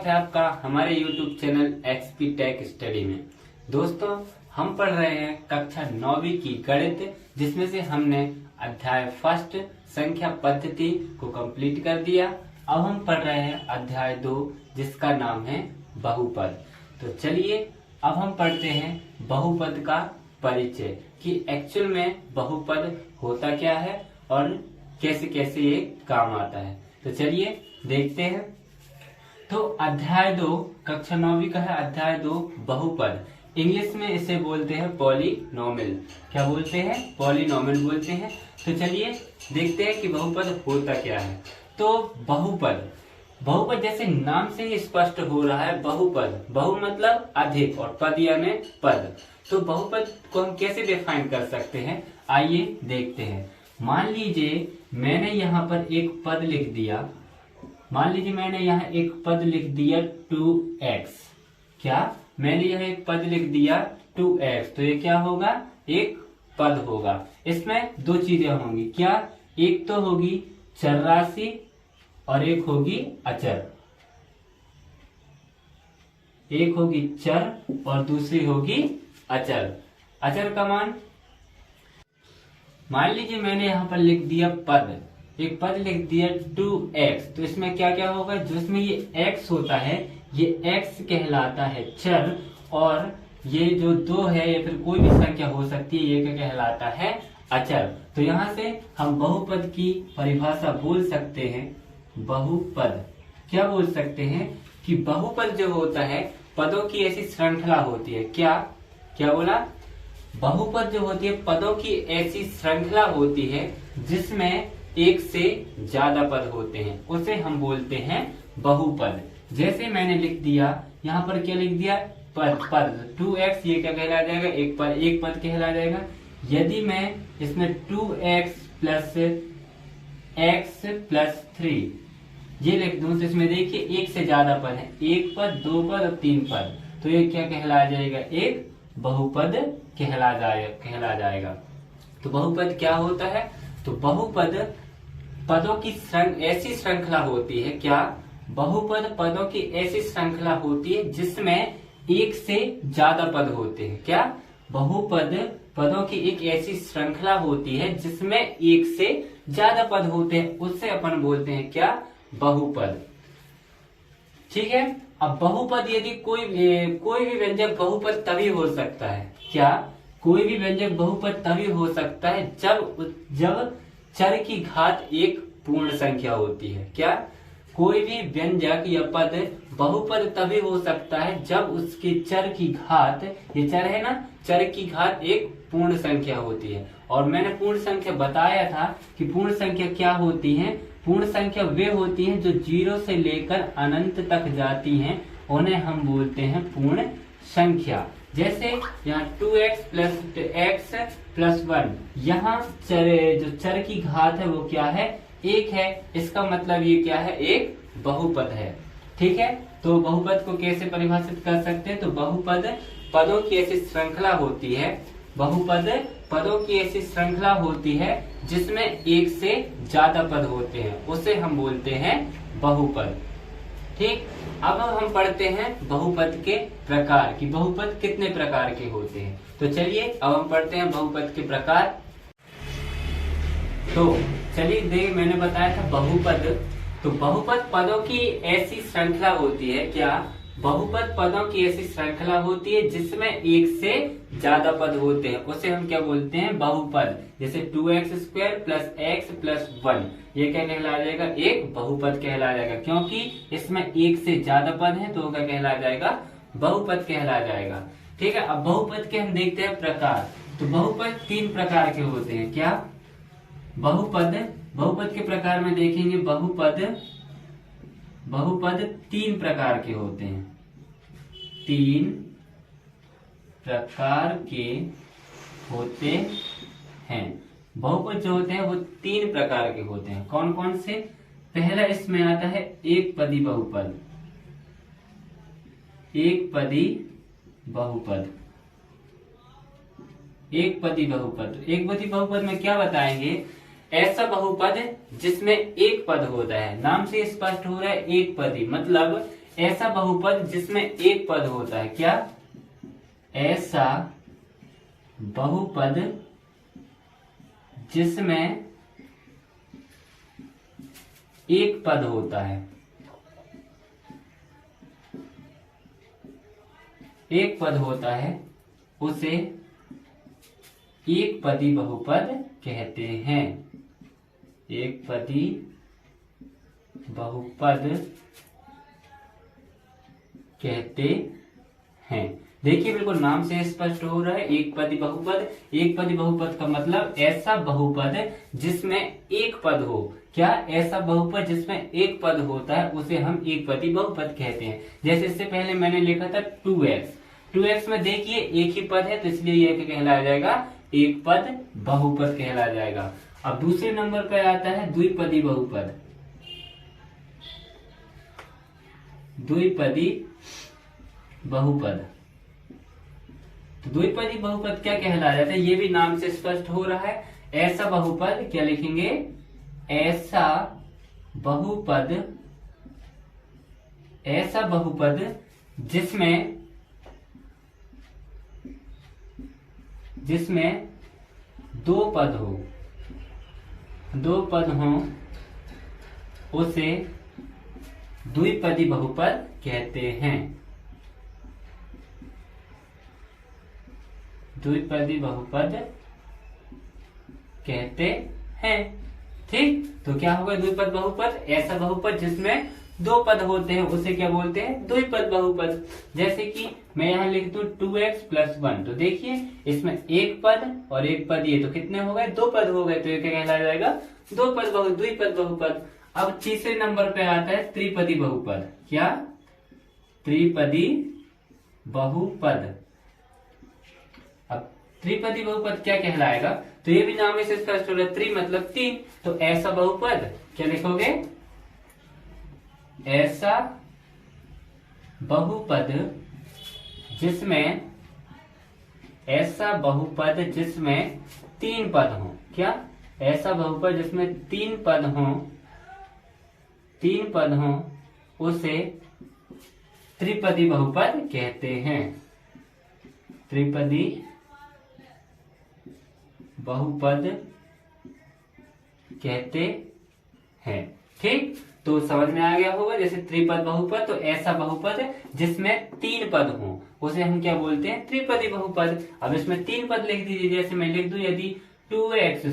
है आपका हमारे YouTube channel XP tech study में। दोस्तों, हम पढ़ रहे हैं कक्षा 9वीं की गणित, जिसमें से हमने अध्याय फर्स्ट संख्या पद्धति को कंप्लीट कर दिया। अब हम पढ़ रहे हैं अध्याय 2, जिसका नाम है बहुपद। तो चलिए अब हम पढ़ते हैं बहुपद का परिचय कि एक्चुअल में बहुपद होता क्या है और कैसे कैसे ये काम आता है। तो चलिए देखते हैं। तो अध्याय 2 कक्षा 9वीं का है अध्याय 2 बहुपद। इंग्लिश में इसे बोलते हैं पॉलिनोमियल। क्या बोलते हैं? पॉलिनोमियल बोलते हैं। तो चलिए देखते हैं कि बहुपद होता क्या है। तो बहुपद जैसे नाम से ही स्पष्ट हो रहा है, बहुपद, बहु मतलब अधिक और पद यानी पद। तो बहुपद को हम कैसे डिफाइन कर सकते हैं, आइए देखते हैं। मान लीजिए मैंने यहाँ पर एक पद लिख दिया। मान लीजिए मैंने यहाँ एक पद लिख दिया 2x। क्या? मैंने यह एक पद लिख दिया 2x। तो ये क्या होगा? एक पद होगा। इसमें दो चीजें होंगी। क्या? एक तो होगी चर राशि और एक होगी अचर। एक होगी चर और दूसरी होगी अचर। अचर का मान लीजिए मैंने यहाँ पर लिख दिया पद, एक पद लिख दिया 2x। तो इसमें क्या क्या होगा? जो इसमें ये x होता है, ये x कहलाता है चर, और ये जो 2 है या फिर कोई भी संख्या हो सकती है, ये क्या कहलाता है? अचर। तो यहाँ से हम बहुपद की परिभाषा बोल सकते हैं। बहुपद क्या बोल सकते हैं कि बहुपद जो होता है पदों की ऐसी श्रृंखला होती है। क्या बोला? बहुपद जो होती है पदों की ऐसी श्रृंखला होती है जिसमें एक से ज्यादा पद होते हैं, उसे हम बोलते हैं बहुपद। जैसे मैंने लिख दिया यहाँ पर, क्या लिख दिया? पद 2x, ये क्या कहला जाएगा? एक पद कहला जाएगा। यदि मैं इसमें 2x प्लस x प्लस 3 ये लिख दूं, तो इसमें देखिए एक से ज्यादा पद है, एक पद, दो पद और 3 पद। तो ये क्या कहला जाएगा? एक बहुपद कहला जाएगा। तो बहुपद क्या होता है? तो बहुपद पदों की ऐसी श्रृंखला होती है। क्या? बहुपद पदों की ऐसी श्रृंखला होती है जिसमें एक से ज्यादा पद होते हैं। क्या? बहुपद पदों की एक ऐसी श्रृंखला होती है जिसमें एक से ज्यादा पद होते हैं, उससे अपन बोलते हैं क्या? बहुपद। ठीक है। अब बहुपद यदि कोई भी व्यंजक बहुपद तभी हो सकता है। क्या? कोई भी व्यंजक बहुपद तभी हो सकता है जब चर की घात एक पूर्ण संख्या होती है। क्या? कोई भी व्यंजक या पद बहुपद तभी हो सकता है जब उसके चर की घात, ये चर है ना, चर की घात एक पूर्ण संख्या होती है। और मैंने पूर्ण संख्या बताया था कि पूर्ण संख्या क्या होती है। पूर्ण संख्या वे होती हैं जो 0 से लेकर अनंत तक जाती हैं, उन्हें हम बोलते हैं पूर्ण संख्या। जैसे यहाँ 2x प्लस x प्लस 1, यहाँ जो चर की घात है वो क्या है? 1 है। इसका मतलब ये क्या है? एक बहुपद है। ठीक है। तो बहुपद को कैसे परिभाषित कर सकते हैं? तो बहुपद पदों की ऐसी श्रृंखला होती है। बहुपद पदों की ऐसी श्रृंखला होती है जिसमें एक से ज्यादा पद होते हैं, उसे हम बोलते हैं बहुपद। ठीक। अब हम पढ़ते हैं बहुपद के प्रकार कि बहुपद कितने प्रकार के होते हैं। तो चलिए अब हम पढ़ते हैं बहुपद के प्रकार। तो चलिए मैंने बताया था बहुपद। तो बहुपद पदों की ऐसी श्रृंखला होती है। क्या? बहुपद पदों की ऐसी श्रृंखला होती है जिसमें एक से ज्यादा पद होते हैं, उसे हम क्या बोलते हैं? बहुपद। जैसे 2x² प्लस x प्लस 1, ये क्या कहला जाएगा? एक बहुपद कहला जाएगा, क्योंकि इसमें एक से ज्यादा पद है, तो क्या कहला जाएगा? बहुपद कहला जाएगा। ठीक है। अब बहुपद के हम देखते हैं प्रकार। तो बहुपद 3 प्रकार के होते हैं। क्या? बहुपद के प्रकार में देखेंगे, बहुपद 3 प्रकार के होते हैं। 3 प्रकार के होते हैं। बहुपद जो होते हैं वो 3 प्रकार के होते हैं। कौन कौन से? पहला इसमें आता है एक पदी बहुपद। एक पदी बहुपद में क्या बताएंगे? ऐसा बहुपद जिसमें एक पद होता है। नाम से स्पष्ट हो रहा है एक पदी, मतलब ऐसा बहुपद जिसमें एक पद होता है। क्या? ऐसा बहुपद जिसमें एक पद होता है। एक पद होता है उसे एक पदी बहुपद कहते हैं। एक पदी बहुपद कहते हैं। देखिए बिल्कुल नाम से स्पष्ट हो रहा है, एक पदी बहुपद। एक पदी बहुपद का मतलब ऐसा बहुपद जिसमें एक पद हो। क्या? ऐसा बहुपद जिसमें एक पद होता है उसे हम एक पदी बहुपद कहते हैं। जैसे इससे पहले मैंने लिखा था 2x। 2x में देखिए एक ही पद है तो इसलिए यह क्या कहलाया जाएगा? एक पद बहुपद कहलाया जाएगा। अब दूसरे नंबर पर आता है द्विपदी बहुपद। द्विपदी बहुपद। तो द्विपदी बहुपद क्या कहलाया जाता है? ये भी नाम से स्पष्ट हो रहा है। ऐसा बहुपद, क्या लिखेंगे? ऐसा बहुपद, ऐसा बहुपद जिसमें दो पद हो, दो पद हो उसे द्विपदी बहुपद कहते हैं। द्विपदी बहुपद कहते हैं। ठीक, तो क्या होगा द्विपद बहुपद? ऐसा बहुपद जिसमें दो पद होते हैं उसे क्या बोलते हैं? द्विपद बहुपद। जैसे कि मैं यहाँ लिख दूं 2x + 1, तो देखिए इसमें एक पद और एक पद, ये तो कितने हो गए? दो पद हो गए, तो ये क्या कहलाया जाएगा? दो पद द्विपद बहुपद। अब तीसरे नंबर पे आता है त्रिपदी बहुपद। क्या? त्रिपदी बहुपद। अब त्रिपदी बहुपद क्या कहलाएगा? तो ये भी नाम से स्पष्ट हो रहा है, त्रि मतलब तीन, तो ऐसा बहुपद क्या लिखोगे? ऐसा बहुपद जिसमें, ऐसा बहुपद जिसमें तीन पद हो। क्या? ऐसा बहुपद जिसमें तीन पद हो, तीन पद हो उसे त्रिपदी बहुपद कहते हैं। त्रिपदी बहुपद कहते हैं। ठीक, तो समझ में आ गया होगा। जैसे त्रिपद बहुपद, तो ऐसा बहुपद जिसमें तीन पद हो उसे हम क्या बोलते हैं? त्रिपदी बहुपद। अब इसमें तीन पद लिख दीजिए। जैसे मैं लिख दूं यदि 2x² +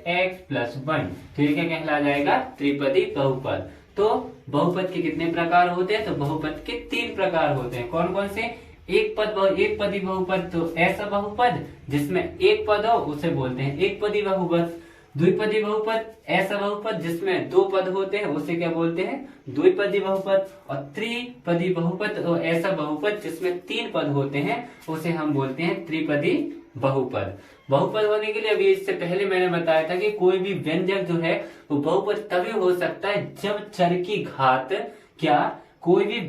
x + 1, तो ये क्या कहला जाएगा? त्रिपदी बहुपद। तो बहुपद के कितने प्रकार होते हैं? तो बहुपद के तीन प्रकार होते हैं। कौन कौन से? एक पदी बहुपद, तो ऐसा बहुपद जिसमें एक पद हो उसे बोलते हैं एक पदी बहुपद। द्विपदी बहुपद, ऐसा बहुपद जिसमें दो पद होते हैं उसे क्या बोलते हैं? द्विपदी बहुपद। और त्रिपदी बहुपद, तो ऐसा बहुपद जिसमें तीन पद होते हैं उसे हम बोलते हैं त्रिपदी बहुपद। बहुपद होने के लिए अभी इससे पहले मैंने बताया था कि कोई भी व्यंजक जो है वो बहुपद तभी हो सकता है जब चर की घात, क्या? कोई भी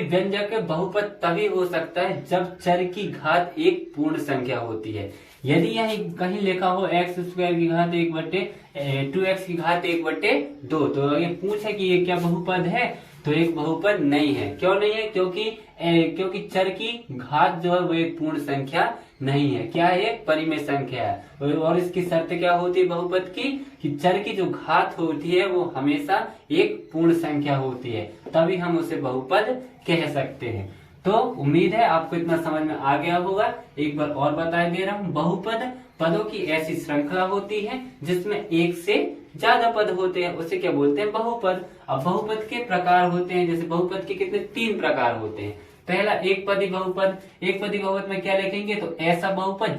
व्यंजक बहुपद तभी हो सकता है जब चर की घात एक पूर्ण संख्या होती है। यदि यहाँ कहीं लिखा हो x² की घात 1/2x की घात 1/2, तो ये पूछे कि ये क्या बहुपद है? तो एक बहुपद नहीं है। क्यों नहीं है? क्योंकि चर की घात जो है वो एक पूर्ण संख्या नहीं है। क्या है? एक परिमेय संख्या है। और इसकी शर्त क्या होती है बहुपद की? कि चर की जो घात होती है वो हमेशा एक पूर्ण संख्या होती है, तभी हम उसे बहुपद कह सकते हैं। तो उम्मीद है आपको इतना समझ में आ गया होगा। एक बार और बता दे रहा हूँ, बहुपद पदों की ऐसी श्रृंखला होती है जिसमें एक से ज्यादा पद होते हैं, उसे क्या बोलते हैं? बहुपद। अब बहुपद के प्रकार होते हैं, जैसे बहुपद के कितने? तीन प्रकार होते हैं। पहला एक पदी बहुपद। एक पदी बहुपद में क्या लिखेंगे? तो ऐसा बहुपद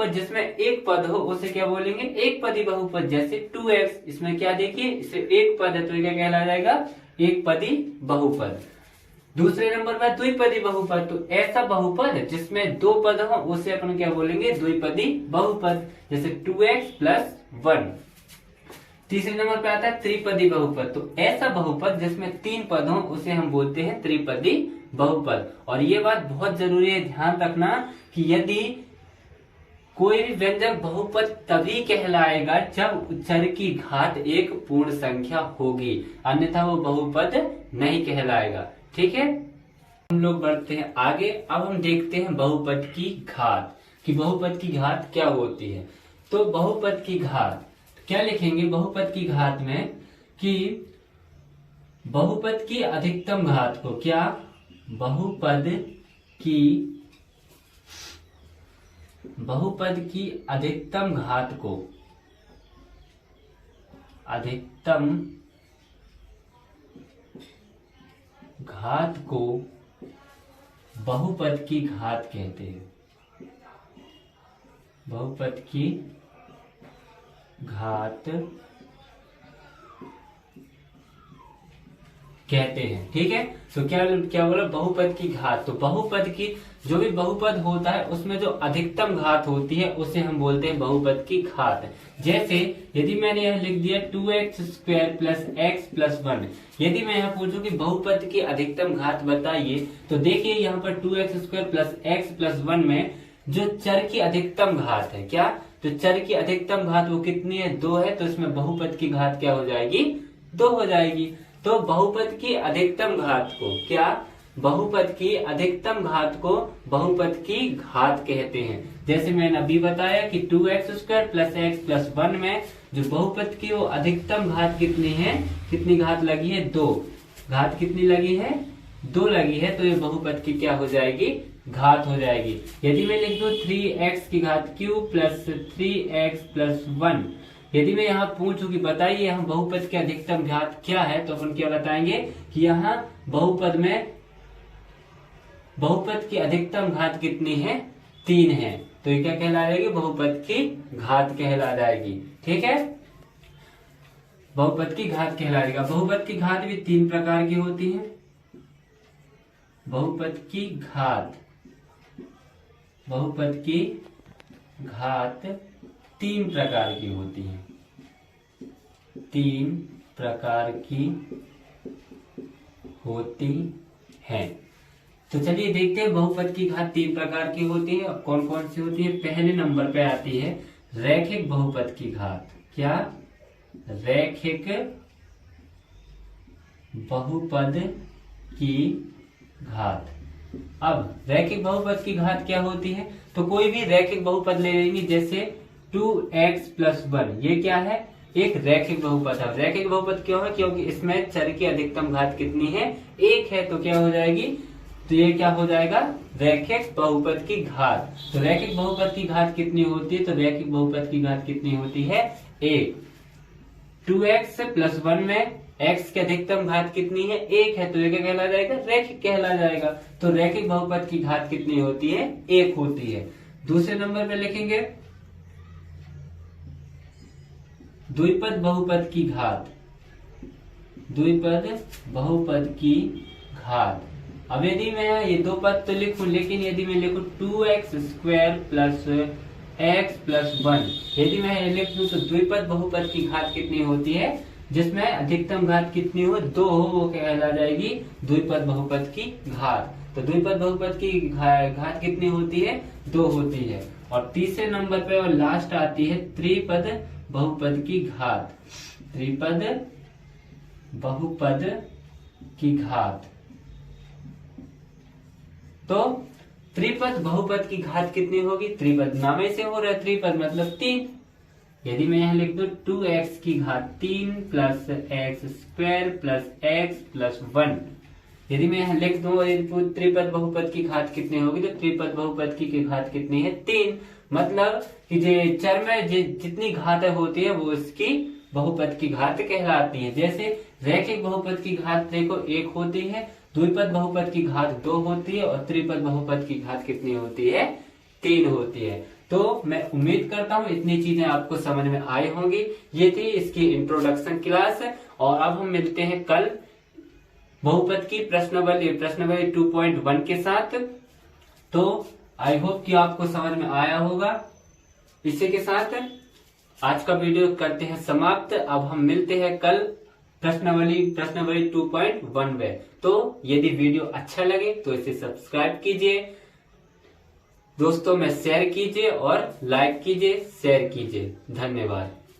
जिसमें एक पद हो उसे क्या बोलेंगे? एक पदी बहुपद। जैसे 2x, इसमें क्या देखिए, इसे एक पद है तो ये क्या कहला जाएगा? एक पदी बहुपद। दूसरे नंबर पर द्विपदी बहुपद, तो ऐसा बहुपद जिसमें दो पद हो उसे अपन क्या बोलेंगे? द्विपदी बहुपद। जैसे 2x + 1। तीसरे नंबर पे आता है त्रिपदी बहुपद, तो ऐसा बहुपद जिसमें तीन पद हो उसे हम बोलते हैं त्रिपदी बहुपद। और ये बात बहुत जरूरी है ध्यान रखना कि कोई भी व्यंजक बहुपद तभी कहलाएगा जब चर की घात एक पूर्ण संख्या होगी, अन्यथा वो बहुपद नहीं कहलाएगा। ठीक है, हम लोग बढ़ते हैं आगे। अब हम देखते हैं बहुपद की घात, कि बहुपद की घात क्या होती है। तो बहुपद की घात क्या लिखेंगे बहुपद की घात में, कि बहुपद की अधिकतम घात को, क्या बहुपद की अधिकतम घात को, अधिकतम घात को बहुपद की घात कहते हैं, बहुपद की घात कहते हैं। ठीक है, तो क्या बोला बहुपद की घात। तो बहुपद की जो भी बहुपद होता है उसमें जो अधिकतम घात होती है उसे हम बोलते हैं बहुपद की घात। जैसे यदि मैंने यह लिख दिया 2x² प्लस x प्लस 1, यदि मैं यहाँ पूछूं कि बहुपद की अधिकतम घात बताइए, तो देखिए यहाँ पर 2x² प्लस x प्लस 1 में जो चर की अधिकतम घात है, क्या तो चर की अधिकतम घात वो कितनी है, 2 है, तो इसमें बहुपद की घात क्या हो जाएगी, 2 हो जाएगी। तो बहुपद की अधिकतम घात को, क्या बहुपद की अधिकतम घात को बहुपद की घात कहते हैं। जैसे मैंने अभी बताया कि 2x² प्लस x प्लस 1 में जो बहुपद की वो अधिकतम घात कितनी है, कितनी घात लगी है, 2 घात कितनी लगी है, 2 लगी है, तो ये बहुपद की क्या हो जाएगी, घात हो जाएगी। यदि मैं लिख दूं 3x की घात क्यूब प्लस 3x प्लस 1, यदि मैं यहाँ पूछूं कि बताइए यहाँ बहुपद की अधिकतम घात क्या है, तो अपन क्या बताएंगे कि यहाँ बहुपद में बहुपद की अधिकतम घात कितनी है, 3 है, तो ये क्या कहला जाएगी, बहुपद की घात कहला जाएगी। ठीक है, बहुपद की घात कहला जाएगा। बहुपद की घात भी 3 प्रकार की होती है। बहुपद की घात, बहुपद की घात 3 प्रकार की होती है, 3 प्रकार की होती है। तो चलिए देखते हैं बहुपद की घात 3 प्रकार की होती है, कौन कौन सी होती है। पहले नंबर पे आती है रैखिक बहुपद की घात। क्या रैखिक बहुपद की घात। अब रैखिक बहुपद की घात क्या होती है, तो कोई भी रैखिक बहुपद ले लेंगे, जैसे 2x प्लस 1, ये क्या है, एक रैखिक बहुपद है। रैखिक बहुपद क्यों है, क्योंकि इसमें चर की अधिकतम घात कितनी है, 1 है, तो क्या हो जाएगी, तो ये क्या हो जाएगा, रैखिक बहुपद की घात। तो रैखिक बहुपद की घात कितनी होती है, तो रैखिक बहुपद की घात कितनी होती है, 1। 2x प्लस 1 में x की अधिकतम घात कितनी है, 1 है, तो ये क्या कहला जाएगा, रैखिक कहला जाएगा। तो रैखिक बहुपद की घात कितनी होती है, 1 होती है। दूसरे नंबर पे लिखेंगे द्विपद बहुपद की घात। द्विपद बहुपद की घात। अब यदि मैं ये 2 पद तो लिखूं, लेकिन यदि मैं लिखूं 2x² प्लस x प्लस 1, यदि मैं ये लिख दूं तो द्विपद बहुपद की घात कितनी होती है, जिसमें अधिकतम घात कितनी हो, 2 हो, वो कहला जाएगी द्विपद बहुपद की घात। तो द्विपद बहुपद की घात कितनी होती है, 2 होती है। और तीसरे नंबर पे और लास्ट आती है त्रिपद बहुपद की घात। त्रिपद बहुपद की घात। तो त्रिपद बहुपद की घात कितनी होगी, त्रिपद नाम से हो रहा है, त्रिपद मतलब 3। यदि मैं यहाँ लिख दूं 2x की घात 3 plus x² plus x plus 1, यदि मैं यहाँ लिख दूं त्रिपद बहुपद की घात कितनी होगी, तो त्रिपद बहुपद की घात कितनी है, 3। मतलब कि चर में जितनी घातें होती है वो इसकी बहुपद की घात कहलाती है। जैसे रैखिक बहुपद की घात देखो 1 होती है, द्विपद बहुपद की घात 2 होती है, और त्रिपद बहुपद की घात कितनी होती है, 3 होती है। तो मैं उम्मीद करता हूँ इतनी चीजें आपको समझ में आई होंगी। ये थी इसकी इंट्रोडक्शन क्लास, और अब हम मिलते हैं कल बहुपद की प्रश्नावली 2.1 के साथ। तो आई होप कि आपको समझ में आया होगा। इसी के साथ आज का वीडियो करते हैं समाप्त। अब हम मिलते हैं कल प्रश्नावली 2.1 में। तो यदि वीडियो अच्छा लगे तो इसे सब्सक्राइब कीजिए, दोस्तों में शेयर कीजिए और लाइक कीजिए, शेयर कीजिए। धन्यवाद।